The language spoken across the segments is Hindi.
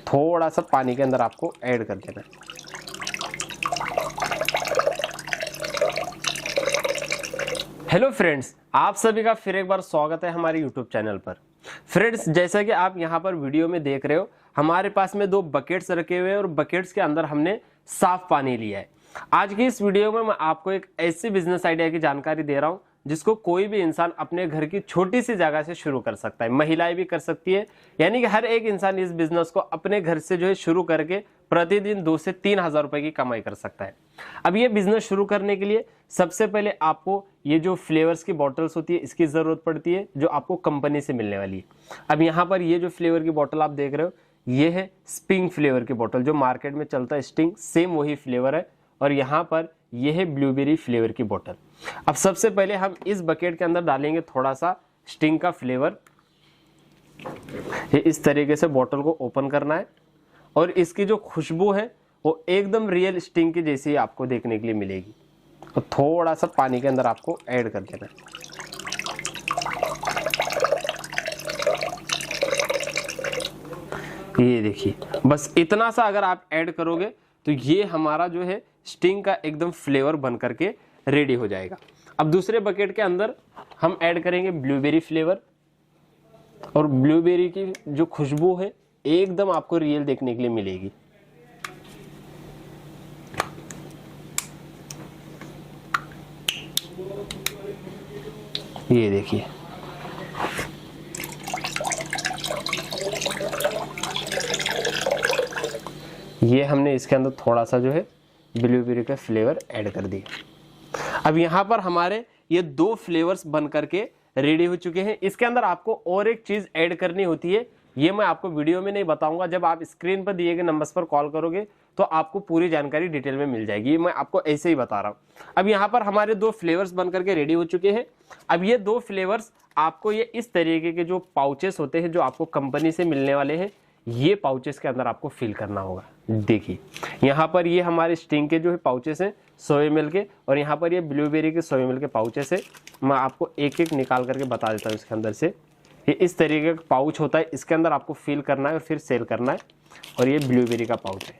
थोड़ा सा पानी के अंदर आपको ऐड कर देना है। हेलो फ्रेंड्स, आप सभी का फिर एक बार स्वागत है हमारे यूट्यूब चैनल पर। फ्रेंड्स, जैसा कि आप यहाँ पर वीडियो में देख रहे हो, हमारे पास में 2 बकेट्स रखे हुए हैं और बकेट्स के अंदर हमने साफ पानी लिया है। आज की इस वीडियो में मैं आपको एक ऐसी बिजनेस आइडिया की जानकारी दे रहा हूँ जिसको कोई भी इंसान अपने घर की छोटी सी जगह से शुरू कर सकता है। महिलाएं भी कर सकती है, यानी कि हर एक इंसान इस बिजनेस को अपने घर से जो है शुरू करके प्रतिदिन 2 से 3 हज़ार रुपए की कमाई कर सकता है। अब ये बिजनेस शुरू करने के लिए सबसे पहले आपको ये जो फ्लेवर्स की बॉटल्स होती है इसकी ज़रूरत पड़ती है, जो आपको कंपनी से मिलने वाली है। अब यहाँ पर ये जो फ्लेवर की बॉटल आप देख रहे हो, ये है स्टिंग फ्लेवर की बॉटल, जो मार्केट में चलता है स्टिंग, सेम वही फ्लेवर है। और यहाँ पर यह है ब्लूबेरी फ्लेवर की बोतल। अब सबसे पहले हम इस बकेट के अंदर डालेंगे थोड़ा सा स्टिंग का फ्लेवर। ये इस तरीके से बोतल को ओपन करना है और इसकी जो खुशबू है वो एकदम रियल स्टिंग की जैसी आपको देखने के लिए मिलेगी। और थोड़ा सा पानी के अंदर आपको ऐड कर देना है। ये देखिए, बस इतना सा अगर आप ऐड करोगे तो ये हमारा जो है स्टिंग का एकदम फ्लेवर बन करके रेडी हो जाएगा। अब दूसरे बकेट के अंदर हम ऐड करेंगे ब्लूबेरी फ्लेवर, और ब्लूबेरी की जो खुशबू है एकदम आपको रियल देखने के लिए मिलेगी। ये देखिए, ये हमने इसके अंदर थोड़ा सा जो है ब्लूबेरी का फ्लेवर ऐड कर दिया। अब यहाँ पर हमारे ये 2 फ्लेवर्स बन करके रेडी हो चुके हैं। इसके अंदर आपको और एक चीज ऐड करनी होती है, ये मैं आपको वीडियो में नहीं बताऊंगा। जब आप स्क्रीन पर दिए गए नंबर्स पर कॉल करोगे तो आपको पूरी जानकारी डिटेल में मिल जाएगी। ये मैं आपको ऐसे ही बता रहा हूँ। अब यहाँ पर हमारे 2 फ्लेवर्स बन करके रेडी हो चुके हैं। अब ये 2 फ्लेवर्स आपको ये इस तरीके के जो पाउचेस होते हैं, जो आपको कंपनी से मिलने वाले हैं, ये पाउचेस के अंदर आपको फिल करना होगा। देखिए, यहाँ पर ये हमारे स्टिंग के जो है पाउचेस हैं 100 ml के, और यहाँ पर ये ब्लूबेरी के 100 ml के पाउचेस है। मैं आपको एक एक निकाल करके बता देता हूँ इसके अंदर से। ये इस तरीके का पाउच होता है, इसके अंदर आपको फिल करना है और फिर सेल करना है। और ये ब्लूबेरी का पाउच है,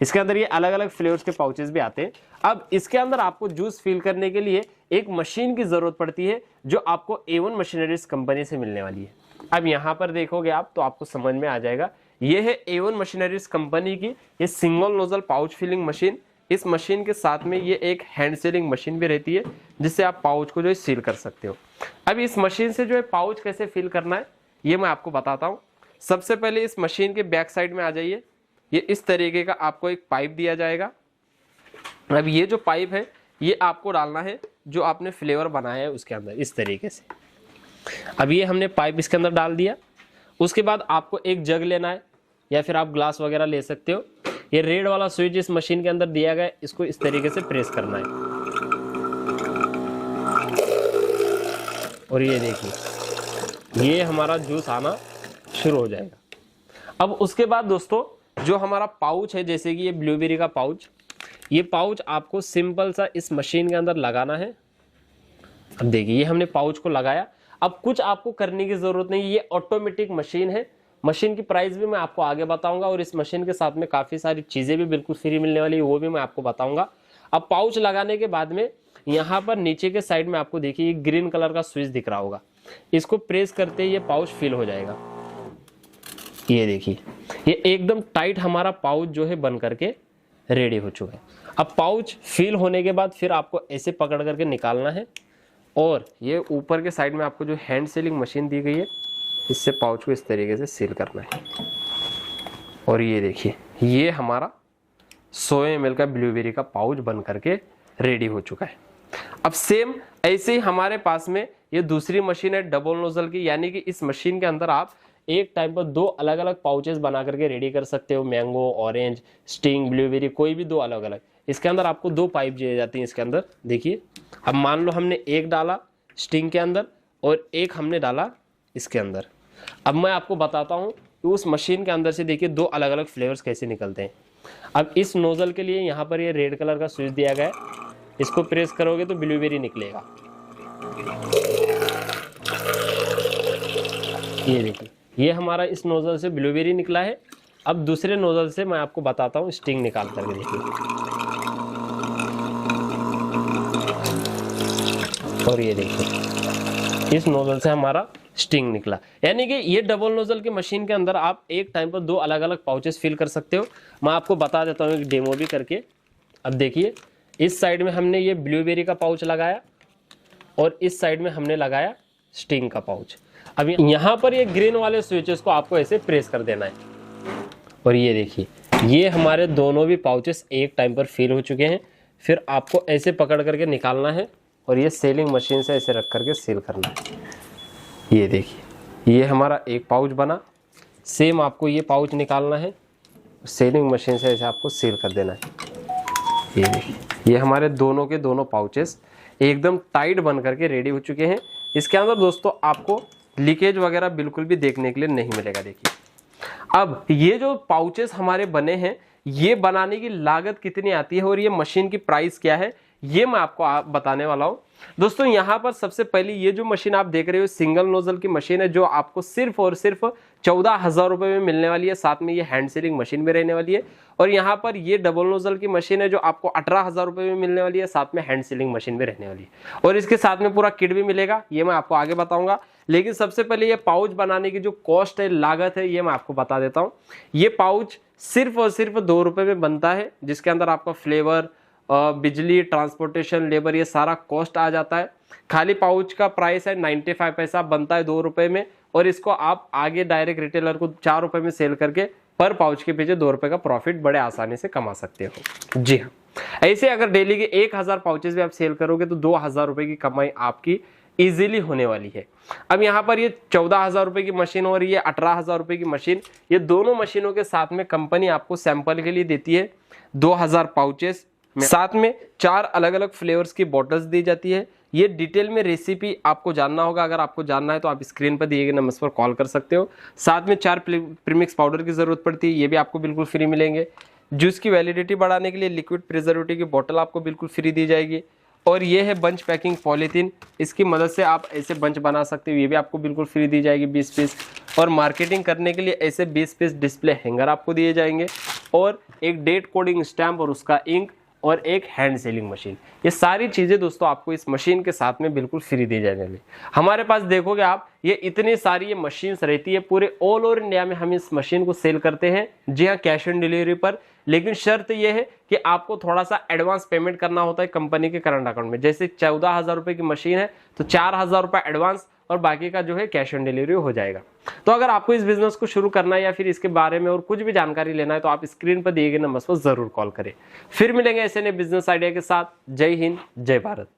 इसके अंदर ये अलग अलग फ्लेवर्स के पाउचेस भी आते हैं। अब इसके अंदर आपको जूस फिल करने के लिए एक मशीन की जरूरत पड़ती है, जो आपको A1 मशीनरीज कंपनी से मिलने वाली है। अब यहाँ पर देखोगे आप तो आपको समझ में आ जाएगा, ये है A1 मशीनरीज कंपनी की ये single nozzle pouch filling machine. इस मशीन के साथ में ये एक हैंड सीलिंग मशीन भी रहती है, जिससे आप पाउच को जो है सील कर सकते हो। अब इस मशीन से जो है पाउच कैसे फिल करना है ये मैं आपको बताता हूँ। सबसे पहले इस मशीन के बैक साइड में आ जाइए। ये इस तरीके का आपको एक पाइप दिया जाएगा। अब ये जो पाइप है ये आपको डालना है जो आपने फ्लेवर बनाया है उसके अंदर, इस तरीके से। अब ये हमने पाइप इसके अंदर डाल दिया। उसके बाद आपको एक जग लेना है, या फिर आप ग्लास वगैरह ले सकते हो। ये रेड वाला स्विच इस मशीन के अंदर दिया गया है, इसको इस तरीके से प्रेस करना है। और ये देखिए, ये हमारा जूस आना शुरू हो जाएगा। अब उसके बाद दोस्तों, जो हमारा पाउच है, जैसे कि ये ब्लूबेरी का पाउच, ये पाउच आपको सिंपल सा इस मशीन के अंदर लगाना है। अब देखिए, ये हमने पाउच को लगाया। अब कुछ आपको करने की जरूरत नहीं, ये ऑटोमेटिक मशीन है। मशीन की प्राइस भी मैं आपको आगे बताऊंगा, और इस मशीन के साथ में काफी सारी चीजें भी बिल्कुल फ्री मिलने वाली है, वो भी मैं आपको बताऊंगा। अब पाउच लगाने के बाद में यहाँ पर नीचे के साइड में आपको देखिए ये ग्रीन कलर का स्विच दिख रहा होगा, इसको प्रेस करते ही ये पाउच फिल हो जाएगा। ये देखिए, ये एकदम टाइट हमारा पाउच जो है बन करके रेडी हो चुका है। अब पाउच फिल होने के बाद फिर आपको ऐसे पकड़ करके निकालना है, और ये ऊपर के साइड में आपको जो हैंड सीलिंग मशीन दी गई है, इससे पाउच को इस तरीके से सील करना है। और ये देखिए, ये हमारा 100 ml का ब्लूबेरी का पाउच बन करके रेडी हो चुका है। अब सेम ऐसे ही हमारे पास में ये दूसरी मशीन है डबल नोजल की, यानी कि इस मशीन के अंदर आप एक टाइम पर 2 अलग अलग पाउचेस बना करके रेडी कर सकते हो। मैंगो, ऑरेंज, स्टिंग, ब्लूबेरी, कोई भी 2 अलग अलग। इसके अंदर आपको 2 पाइप दिए जाती हैं इसके अंदर। देखिए, अब मान लो हमने एक डाला स्टिंग के अंदर और एक हमने डाला इसके अंदर। अब मैं आपको बताता हूँ कि उस मशीन के अंदर से देखिए 2 अलग अलग फ्लेवर्स कैसे निकलते हैं। अब इस नोजल के लिए यहाँ पर ये रेड कलर का स्विच दिया गया है, इसको प्रेस करोगे तो ब्लूबेरी निकलेगा। ये देखिए, ये हमारा इस नोजल से ब्लूबेरी निकला है। अब दूसरे नोजल से मैं आपको बताता हूँ स्टिंग निकाल करके देखिए, और ये देखिए इस नोजल से हमारा स्टिंग निकला। यानी कि ये डबल नोजल की मशीन के अंदर आप एक टाइम पर 2 अलग अलग पाउचेस फिल कर सकते हो। मैं आपको बता देता हूँ एक डेमो भी करके। अब देखिए, इस साइड में हमने ये ब्लूबेरी का पाउच लगाया और इस साइड में हमने लगाया स्टिंग का पाउच। अब यहाँ पर ये ग्रीन वाले स्विचेस को आपको ऐसे प्रेस कर देना है, और ये देखिए ये हमारे दोनों भी पाउचेस एक टाइम पर फिल हो चुके हैं। फिर आपको ऐसे पकड़ करके निकालना है और ये सेलिंग मशीन से ऐसे रख करके सील करना है। ये देखिए, ये हमारा एक पाउच बना। सेम आपको ये पाउच निकालना है, सेलिंग मशीन से ऐसे आपको सील कर देना है। ये देखिए, ये हमारे दोनों के दोनों पाउचेस एकदम टाइट बन करके रेडी हो चुके हैं। इसके अंदर दोस्तों आपको लीकेज वगैरह बिल्कुल भी देखने के लिए नहीं मिलेगा। देखिए, अब ये जो पाउचेस हमारे बने हैं, ये बनाने की लागत कितनी आती है और ये मशीन की प्राइस क्या है, ये मैं आपको बताने वाला हूं। दोस्तों यहाँ पर सबसे पहले ये जो मशीन आप देख रहे हो सिंगल नोजल की मशीन है, जो आपको सिर्फ और सिर्फ 14,000 रुपए में मिलने वाली है। साथ में ये हैंड सीलिंग मशीन भी रहने वाली है। और यहाँ पर ये डबल नोजल की मशीन है जो आपको 18,000 रुपए में मिलने वाली है। साथ में हैंड सीलिंग मशीन भी रहने वाली है और इसके साथ में पूरा किट भी मिलेगा, ये मैं आपको आगे बताऊंगा। लेकिन सबसे पहले ये पाउच बनाने की जो कॉस्ट है, लागत है, ये मैं आपको बता देता हूँ। ये पाउच सिर्फ और सिर्फ 2 रुपए में बनता है, जिसके अंदर आपका फ्लेवर, बिजली, ट्रांसपोर्टेशन, लेबर, ये सारा कॉस्ट आ जाता है। खाली पाउच का प्राइस है 95 पैसा, बनता है 2 रुपए में। और इसको आप आगे डायरेक्ट रिटेलर को 4 रुपए में सेल करके पर पाउच के पीछे 2 रुपए का प्रॉफिट बड़े आसानी से कमा सकते हो। जी हाँ, ऐसे अगर डेली के 1000 पाउचेस भी आप सेल करोगे तो 2000 रुपए की कमाई आपकी इजीली होने वाली है। अब यहाँ पर ये 14,000 रुपए की मशीन और ये 18,000 रुपए की मशीन, ये दोनों मशीनों के साथ में कंपनी आपको सैंपल के लिए देती है 2000 पाउचेस, साथ में 4 अलग अलग फ्लेवर्स की बॉटल्स दी जाती है। ये डिटेल में रेसिपी आपको जानना होगा, अगर आपको जानना है तो आप स्क्रीन पर दिए गए नंबर पर कॉल कर सकते हो। साथ में 4 प्रीमिक्स पाउडर की जरूरत पड़ती है, ये भी आपको बिल्कुल फ्री मिलेंगे। जूस की वैलिडिटी बढ़ाने के लिए लिक्विड प्रिजर्वेटिव की बोतल आपको बिल्कुल फ्री दी जाएगी। और ये है बंच पैकिंग पॉलीथीन, इसकी मदद से आप ऐसे बंच बना सकते हो, ये भी आपको बिल्कुल फ्री दी जाएगी 20 पीस। और मार्केटिंग करने के लिए ऐसे 20 पीस डिस्प्ले हैंगर आपको दिए जाएंगे, और एक डेट कोडिंग स्टैम्प और उसका इंक, और एक हैंड सीलिंग मशीन। ये सारी चीजें दोस्तों आपको इस मशीन के साथ में बिल्कुल फ्री दी जाने वाली। हमारे पास देखोगे आप, ये इतनी सारी ये मशीन्स रहती है, पूरे ऑल ओवर इंडिया में हम इस मशीन को सेल करते हैं। जी हाँ, कैश ऑन डिलीवरी पर। लेकिन शर्त यह है कि आपको थोड़ा सा एडवांस पेमेंट करना होता है कंपनी के करंट अकाउंट में। जैसे 14,000 रुपए की मशीन है तो 4,000 रुपए एडवांस और बाकी का जो है कैश ऑन डिलीवरी हो जाएगा। तो अगर आपको इस बिजनेस को शुरू करना है या फिर इसके बारे में और कुछ भी जानकारी लेना है तो आप स्क्रीन पर दिए गए नंबर पर जरूर कॉल करें। फिर मिलेंगे ऐसे नए बिजनेस आइडिया के साथ। जय हिंद, जय भारत।